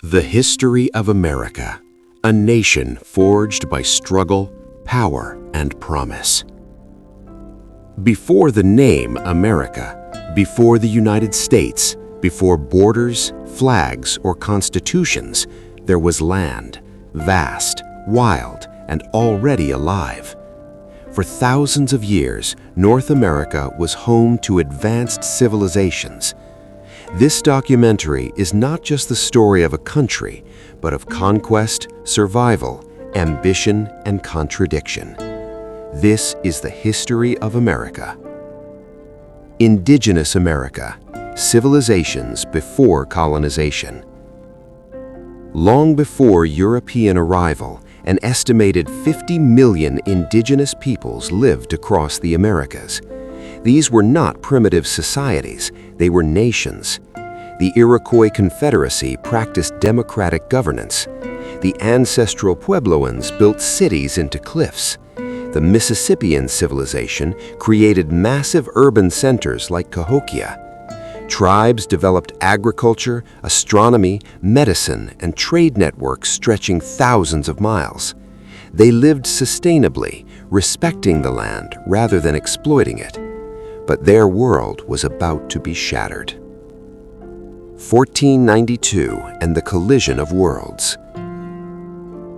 The history of America, a nation forged by struggle, power, and promise. Before the name America, before the United States, before borders, flags, or constitutions, there was land, vast, wild, and already alive. For thousands of years, North America was home to advanced civilizations. This documentary is not just the story of a country, but of conquest, survival, ambition, and contradiction. This is the history of America. Indigenous America, civilizations before colonization. Long before European arrival, an estimated 50 million indigenous peoples lived across the Americas. These were not primitive societies, they were nations. The Iroquois Confederacy practiced democratic governance. The ancestral Puebloans built cities into cliffs. The Mississippian civilization created massive urban centers like Cahokia. Tribes developed agriculture, astronomy, medicine, and trade networks stretching thousands of miles. They lived sustainably, respecting the land rather than exploiting it. But their world was about to be shattered. 1492 and the collision of worlds.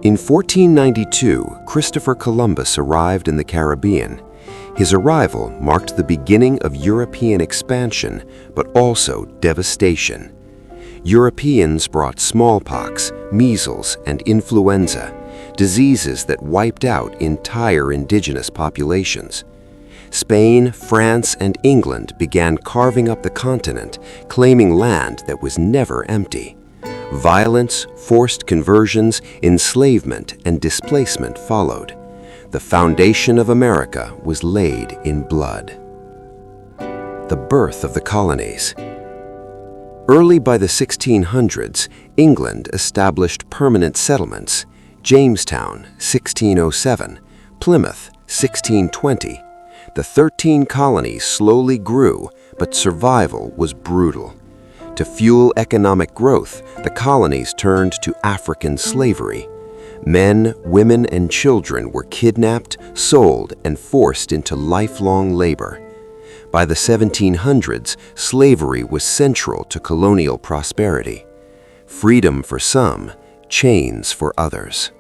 In 1492, Christopher Columbus arrived in the Caribbean. His arrival marked the beginning of European expansion, but also devastation. Europeans brought smallpox, measles, and influenza, diseases that wiped out entire indigenous populations. Spain, France, and England began carving up the continent, claiming land that was never empty. Violence, forced conversions, enslavement, and displacement followed. The foundation of America was laid in blood. The birth of the colonies. Early by the 1600s, England established permanent settlements: Jamestown, 1607, Plymouth, 1620. The 13 colonies slowly grew, but survival was brutal. To fuel economic growth, the colonies turned to African slavery. Men, women, and children were kidnapped, sold, and forced into lifelong labor. By the 1700s, slavery was central to colonial prosperity. Freedom for some, chains for others.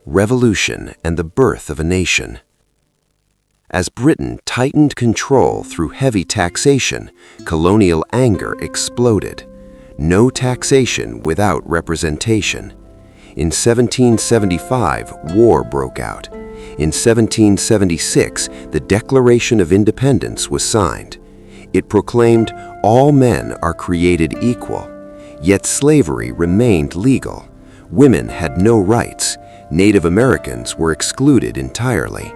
Revolution and the birth of a nation. As Britain tightened control through heavy taxation, colonial anger exploded. No taxation without representation. In 1775, war broke out. In 1776, the Declaration of Independence was signed. It proclaimed all men are created equal, yet slavery remained legal. Women had no rights. Native Americans were excluded entirely.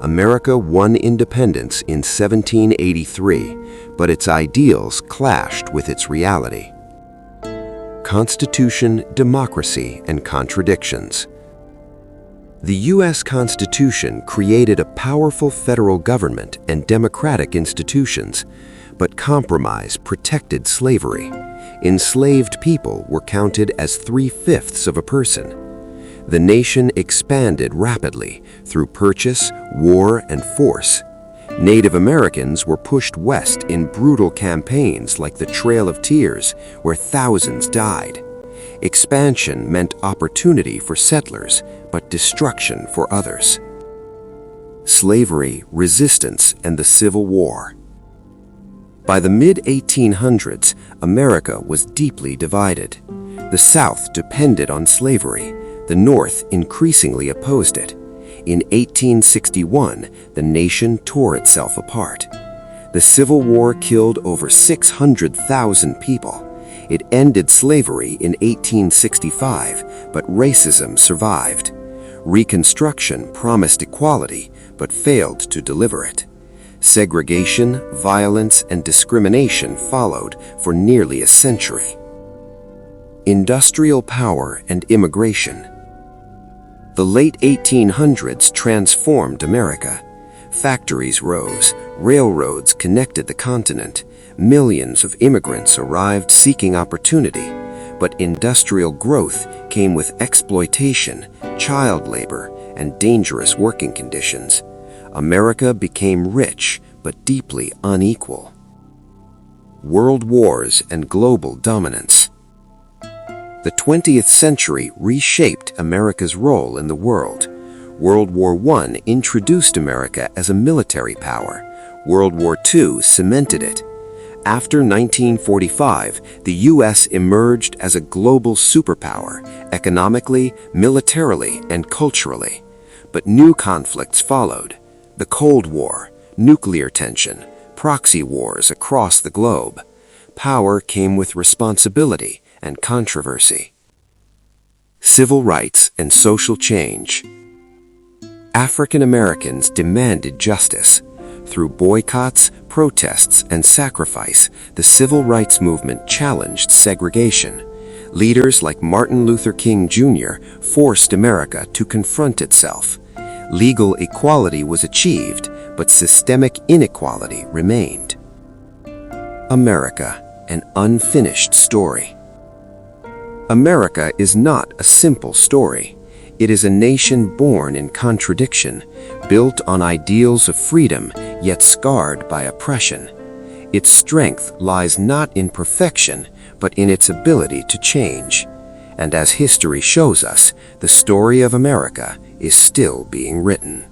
America won independence in 1783, but its ideals clashed with its reality. Constitution, democracy, and contradictions. The U.S. Constitution created a powerful federal government and democratic institutions, but compromise protected slavery. Enslaved people were counted as 3/5 of a person. The nation expanded rapidly through purchase, war, and force. Native Americans were pushed west in brutal campaigns like the Trail of Tears, where thousands died. Expansion meant opportunity for settlers, but destruction for others. Slavery, resistance, and the Civil War. By the mid-1800s, America was deeply divided. The South depended on slavery. The North increasingly opposed it. In 1861, the nation tore itself apart. The Civil War killed over 600,000 people. It ended slavery in 1865, but racism survived. Reconstruction promised equality, but failed to deliver it. Segregation, violence, and discrimination followed for nearly a century. Industrial power and immigration. The late 1800s transformed America. Factories rose, railroads connected the continent, millions of immigrants arrived seeking opportunity, But industrial growth came with exploitation, child labor, and dangerous working conditions. America became rich, but deeply unequal. World wars and global dominance. The 20th century reshaped America's role in the world. World War I introduced America as a military power. World War II cemented it. After 1945, the U.S. emerged as a global superpower, economically, militarily, and culturally. But new conflicts followed. The Cold War, nuclear tension, proxy wars across the globe. Power came with responsibility and controversy. Civil rights and social change. African Americans demanded justice. Through boycotts, protests, and sacrifice, the civil rights movement challenged segregation. Leaders like Martin Luther King Jr. forced America to confront itself. Legal equality was achieved, but systemic inequality remained. America, an unfinished story. America is not a simple story. It is a nation born in contradiction, built on ideals of freedom, yet scarred by oppression. Its strength lies not in perfection, but in its ability to change. And as history shows us, the story of America is still being written.